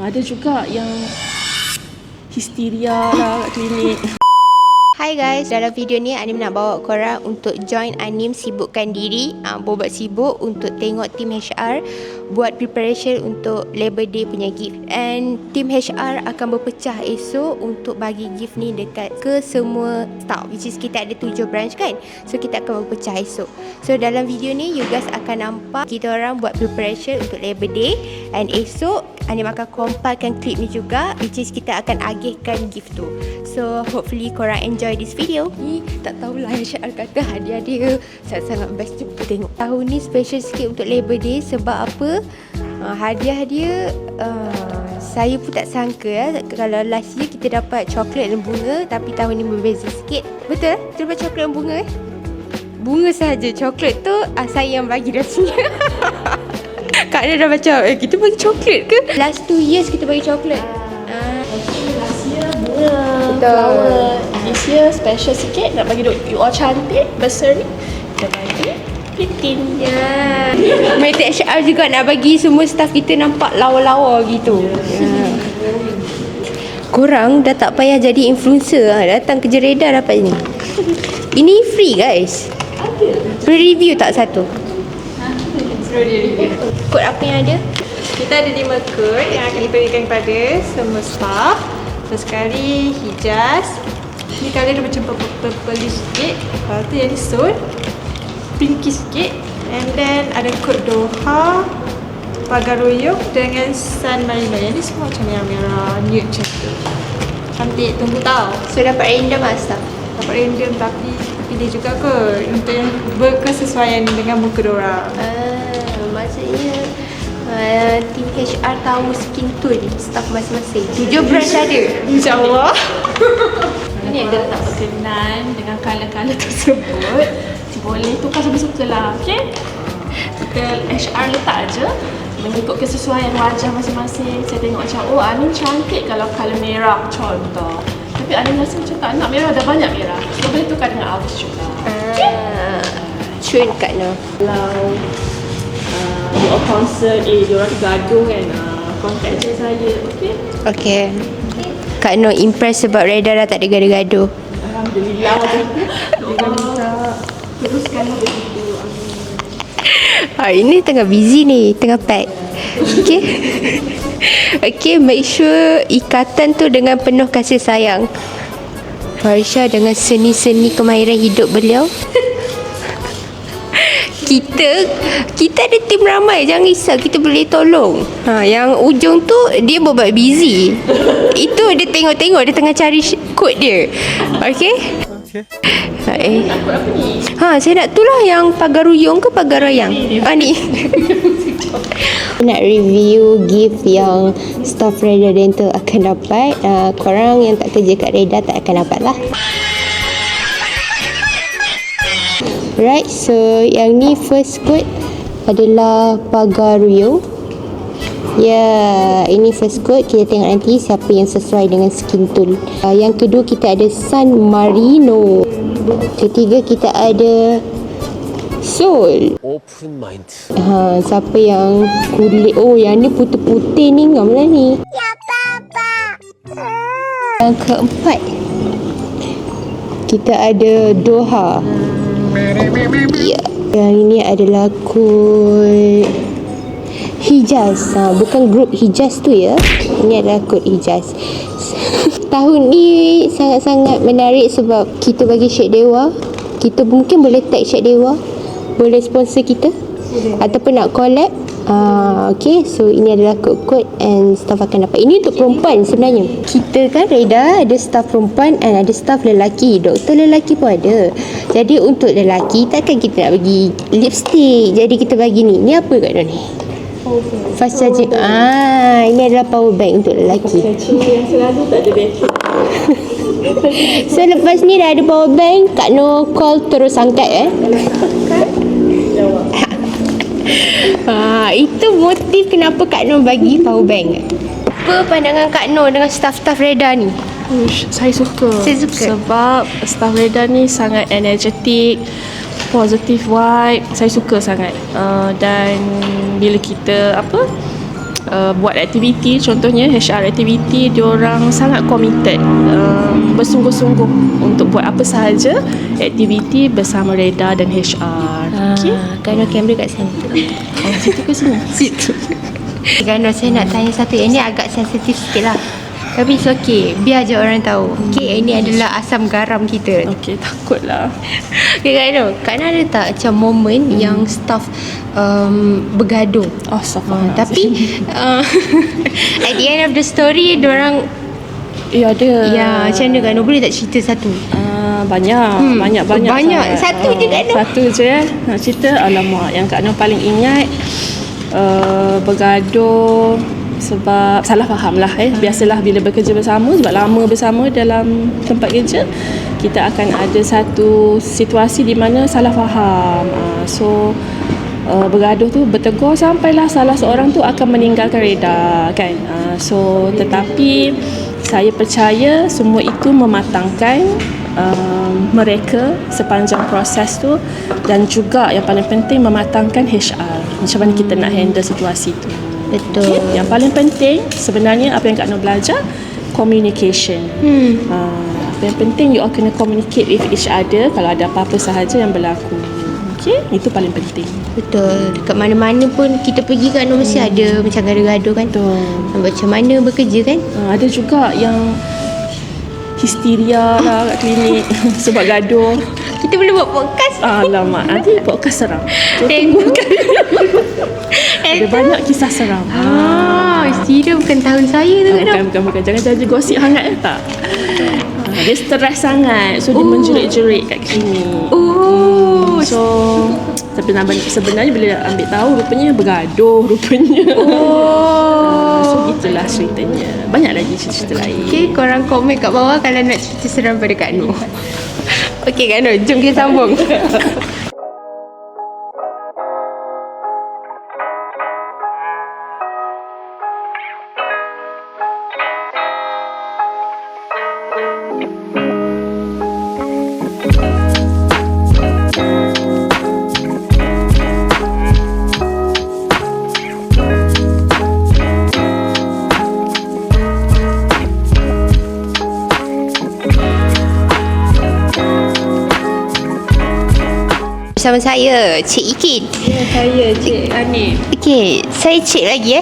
Ada juga yang histeria lah kat klinik. Hai guys, dalam video ni Anim nak bawa korang untuk join Anim sibukkan diri, buat sibuk untuk tengok tim HR buat preparation untuk Labor Day punya gift. And tim HR akan berpecah esok untuk bagi gift ni dekat ke semua staff, which is kita ada 7 branch kan. So kita akan berpecah esok. So dalam video ni you guys akan nampak kita orang buat preparation untuk Labor Day. And esok Anim akan compilekan klip ni juga, which is kita akan agihkan gift tu. So hopefully korang enjoy this video. Ni tak tahulah HR kata hadiah dia sangat-sangat best. Jumpa tengok. Tahun ni special sikit untuk Labor Day. Sebab apa? Hadiah dia saya pun tak sangka kalau last year kita dapat coklat dan bunga, tapi tahun ni berbeza sikit. Betul? Kita dapat coklat dan bunga bunga saja. Coklat tu saya yang bagi rasanya. Kak dia dah macam kita bagi coklat ke? Last 2 years kita bagi coklat. Last year bunga, flower. This year special sikit, nak bagi you all cantik, bursary. Kita bagi Pitin. Ya. Mereka HR juga nak bagi semua staff kita nampak lawa-lawa gitu. Korang dah tak payah jadi influencer lah. Datang kerja Reda dapat ni. Ini free guys. Boleh review tak satu? Suruh dia review. Kod apa yang ada? Kita ada 5 kod yang akan diberikan kepada semua staff. First sekali hijaz. Ni colour dia macam purple sikit. Lepas tu yang ni soul, pinky sikit. And then ada kod Doha, Pagaruyung dengan Sun Marino. Yang ni semua macam merah-merah nude macam tu. Cantik, tunggu tau. So dapat random lah staff. Dapat random tapi pilih juga kot untuk yang berkesesuaian dengan muka diorang. Maksudnya tim HR tahu skin tone staff masing-masing. 7 branch ada. InsyaAllah. Ini ada tak berkenan dengan color-color tersebut, boleh tukar suka-suka lah, okay? Kita HR letak aja mengikut kesesuaian wajah masing-masing. Saya tengok macam, oh Anin cantik kalau color merah contoh. Tapi Anin rasa macam tak nak merah, dah banyak merah. So boleh tukar dengan Alvis juga. Cun kat no. Kalau you all concern, diorang gaduh kan, contact je saya, okay? Okay. Kak Noh impress sebab Reda dah tak ada gaduh-gaduh. Alhamdulillah. Jangan bisa teruskan begitu. Ini tengah busy ni, tengah pack. Okay. Okay, make sure ikatan tu dengan penuh kasih sayang. Farisha dengan seni-seni kemahiran hidup beliau. Kita ada tim ramai, jangan risau, kita boleh tolong. Yang ujung tu dia buat busy. Itu dia tengok-tengok, dia tengah cari kod dia. Okay? Saya nak tu lah yang Pagaruyung ke Pagarayang? Ni. Nak review gift yang staff Reda Dental akan dapat. Korang yang tak kerja kat Reda tak akan dapat lah. Right, so yang ni first code adalah Pagaruyung. Ini first code. Kita tengok nanti siapa yang sesuai dengan skin tone. Yang kedua kita ada Sun Marino. Ketiga kita ada Soul. Open mind. Siapa yang kulit, yang ni putih-putih ni ngam lah ni. Ya papa. Yang keempat kita ada Doha. Yang ini adalah kod Hijaz. Bukan grup Hijaz tu ya. Ini adalah kod Hijaz. Tahun ni sangat-sangat menarik sebab kita bagi Syed Dewa. Kita mungkin boleh tag Syed Dewa, boleh sponsor kita ataupun nak collab. Okay, so ini adalah kod-kod and staff akan dapat. Ini untuk perempuan sebenarnya. Kita kan Reda ada staff perempuan and ada staff lelaki. Doktor lelaki pun ada. Jadi untuk lelaki takkan kita nak bagi lipstick. Jadi kita bagi ni. Ni apa kat ni? Fast charging. Ini adalah power bank untuk lelaki. Yang selalu tak ada bateri. So lepas ni dah ada power bank, Kak Noh call terus angkat itu motif kenapa Kak Noh bagi power bank. Apa pandangan Kak Noh dengan staff-staff Reda ni? Saya suka. Sebab staff Reda ni sangat energetik, positive vibe. Saya suka sangat. Dan bila kita buat aktiviti, contohnya HR aktiviti, diorang sangat committed, bersungguh-sungguh untuk buat apa sahaja aktiviti bersama Reda dan HR. Okey. Kan kamera kat sana. Situ ke sini? Situ. Kan saya nak tanya satu, yang ni agak sensitif sikit lah. Tapi it's okay, biar je orang tahu. Okay, ini adalah asam garam kita. Okey, takutlah. Okay, Kak Ana ada tak macam momen yang staff bergaduh? Oh, Astaghfirullah. Tapi at the end of the story, diorang Ya, ada. ya macam mana Kak Ana? Boleh tak cerita satu? Banyak sangat. Satu je Kak Ana. Satu je nak cerita. Alamak, yang Kak Ana paling ingat bergaduh sebab salah faham lah. Biasalah bila bekerja bersama, sebab lama bersama dalam tempat kerja, kita akan ada satu situasi di mana salah faham. So bergaduh tu bertegur sampailah salah seorang tu akan meninggalkan Reda kan. So tetapi saya percaya semua itu mematangkan mereka sepanjang proses tu, dan juga yang paling penting mematangkan HR, macam mana kita nak handle situasi tu. Betul. Okay? Yang paling penting sebenarnya apa yang Kak Nur belajar, communication. Apa yang penting, you all kena communicate with each other kalau ada apa-apa sahaja yang berlaku. Okay? Itu paling penting. Betul. Dekat mana-mana pun kita pergi Kak Nur mesti ada macam gaduh-gaduh kan. Betul. Macam mana bekerja kan. Ada juga yang histeria lah kat klinik sebab gaduh. Kita boleh buat podcast. Alamak, nanti podcast seram. Tengok. Ada banyak kisah seram. Histeria bukan tahun saya tu Kak Nur. Bukan. Jangan jadi gosip hangat tak. Dia stres sangat, so dia menjerit-jerit kat klinik. So sebenarnya bila ambil tahu rupanya bergaduh rupanya. So gitulah ceritanya. Banyak lagi cerita lain. Okay, korang komen kat bawah kalau nak cerita seram pada Kak Nur. Okay Kak Nur, jom kita sambung. Bersama saya, Cik Ikin. Ya, saya Cik Ani. Okay, saya cek lagi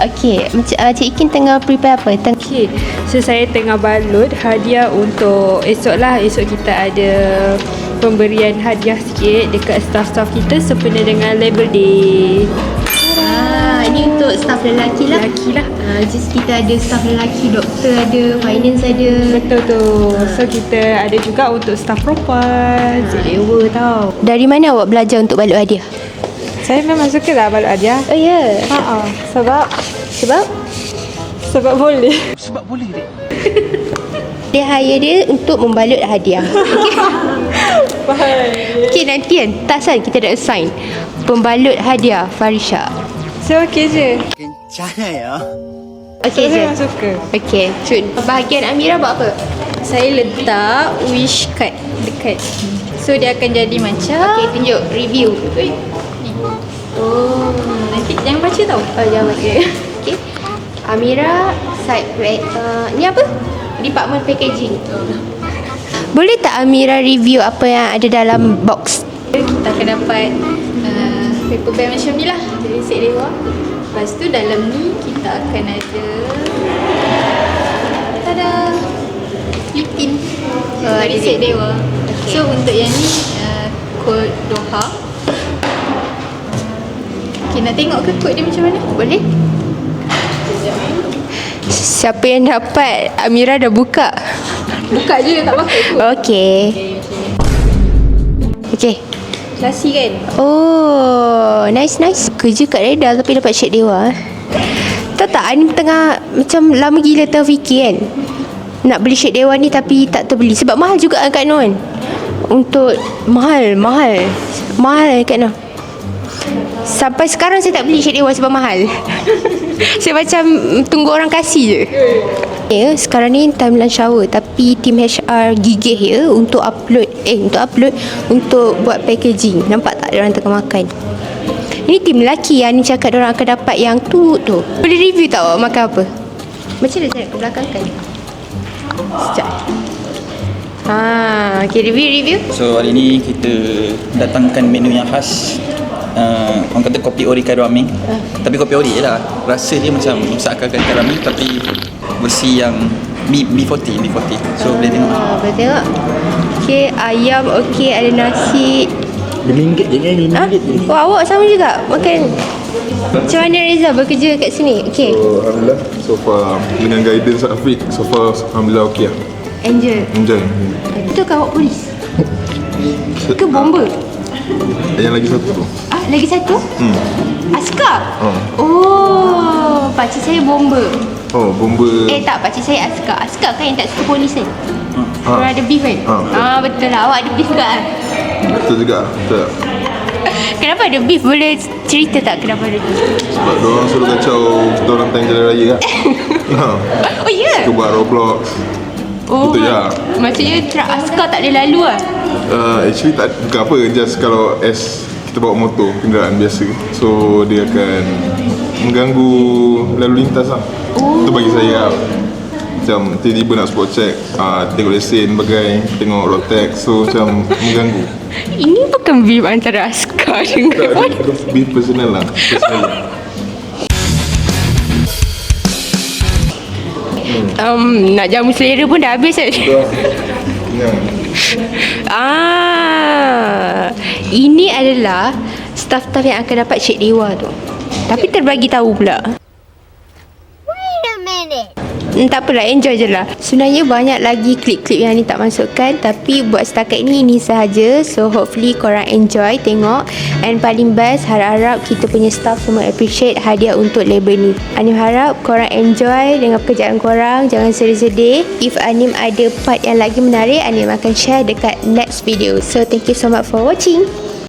Okay, Cik Ikin tengah prepare apa? Okay, so saya tengah balut hadiah untuk esok lah. Esok kita ada pemberian hadiah sikit dekat staff-staff kita sempena dengan Labor Day. Ini untuk staff lelaki lah. Just kita ada staff lelaki, doktor ada, finance ada. Betul tu. So kita ada juga untuk staff perempuan. Dewa tau. Dari mana awak belajar untuk balut hadiah? Saya memang suka lah balut hadiah. Oh ya. Sebab boleh. Dia hire dia untuk membalut hadiah. Okay, nanti kan tasan kita dah assign pembalut hadiah Farisha. So okey je. Okay je. Saya memang suka. Okay, cun. Bahagian Amira buat apa? Saya letak wish card dekat. So dia akan jadi macam Okay, tunjuk review. ni. Oh, nanti jangan baca tau. Jangan okay. Okay. Amira side ni apa? Department packaging. Boleh tak Amira review apa yang ada dalam box? Kita akan dapat paper bag macam ni lah dari set dewa. Lepas tu dalam ni kita akan ada tada lip tint dari set dewa. Okay. So untuk yang ni kod Doha. Okay, nak tengok ke kod dia macam mana? Boleh? Siapa yang dapat? Amira dah buka. Buka je tak pakai kod. Okay. Okay. Classy kan? Oh, nice. Kerja kat Reda tapi dapat shade dewa. Tahu tak, Ani tengah macam lama gila tengah fikir kan, nak beli shade dewa ni tapi tak terbeli. Sebab mahal juga kan Kak Noh kan. Untuk mahal Kak Noh. Sampai sekarang saya tak beli shade dewa sebab mahal. Saya macam tunggu orang kasih je. Ya, sekarang ni time lunch hour tapi tim HR gigih ya untuk upload untuk buat packaging. Nampak tak dia orang tengah makan. Ini tim lelaki yang ni cakap diorang akan dapat yang tu. Boleh review tak awak makan apa? Macam mana saya ke belakang kan? Sekejap. Okay, review. So hari ni kita datangkan menu yang khas. Orang kata kopi ori ramen. Tapi kopi ori je lah. Rasa dia macam seakan-akan ramen tapi versi yang B40. So boleh tengok. Boleh tengok. Okay, ayam okey, ada nasi. RM5 je kan? RM5 je. Oh, awak sama juga makan. Macam mana Reza bekerja kat sini? Okay. So, Alhamdulillah, so far dengan guidance Afiq, so far Alhamdulillah okey lah. Enjoy. Itu kan awak polis? Ke bomba? Yang lagi satu tu. Lagi satu? Askar? Oh, pakcik saya bomba. Oh, bomba. Tak, pakcik saya askar. Askar kan yang tak suka polis kan? Orang ada beef kan? Betul lah, awak ada beef ke kan? Betul juga. Betul. Kenapa ada beef? Boleh cerita tak kenapa ada beef? Sebab diorang selalu kacau kita orang time jalan raya kan. Oh ya? Suka buat Roblox. Betul ya. Maksudnya truk askar tak boleh lalu lah? Actually tak, bukan apa, just kalau kita bawa motor, kenderaan biasa, so dia akan mengganggu lalu lintas lah. Itu bagi saya lah. Macam tiba-tiba nak spot check, tengok lesen bagai, tengok road tax, so macam mengganggu. Ini bukan beef antara askar dengan Beef personal lah. nak jamu selera pun dah habis kan? Ini adalah staff-staff yang akan dapat Cik Dewa tu. Tapi terbagi tahu pula. Wait a minute. Tak apalah, enjoy je lah. Sebenarnya banyak lagi klip-klip yang ni tak masukkan, tapi buat setakat ini sahaja. So hopefully korang enjoy tengok. And paling best, harap-harap kita punya staff semua appreciate hadiah untuk label ni. Anim harap korang enjoy dengan pekerjaan korang. Jangan sedih-sedih. If Anim ada part yang lagi menarik, Anim akan share dekat next video. So thank you so much for watching.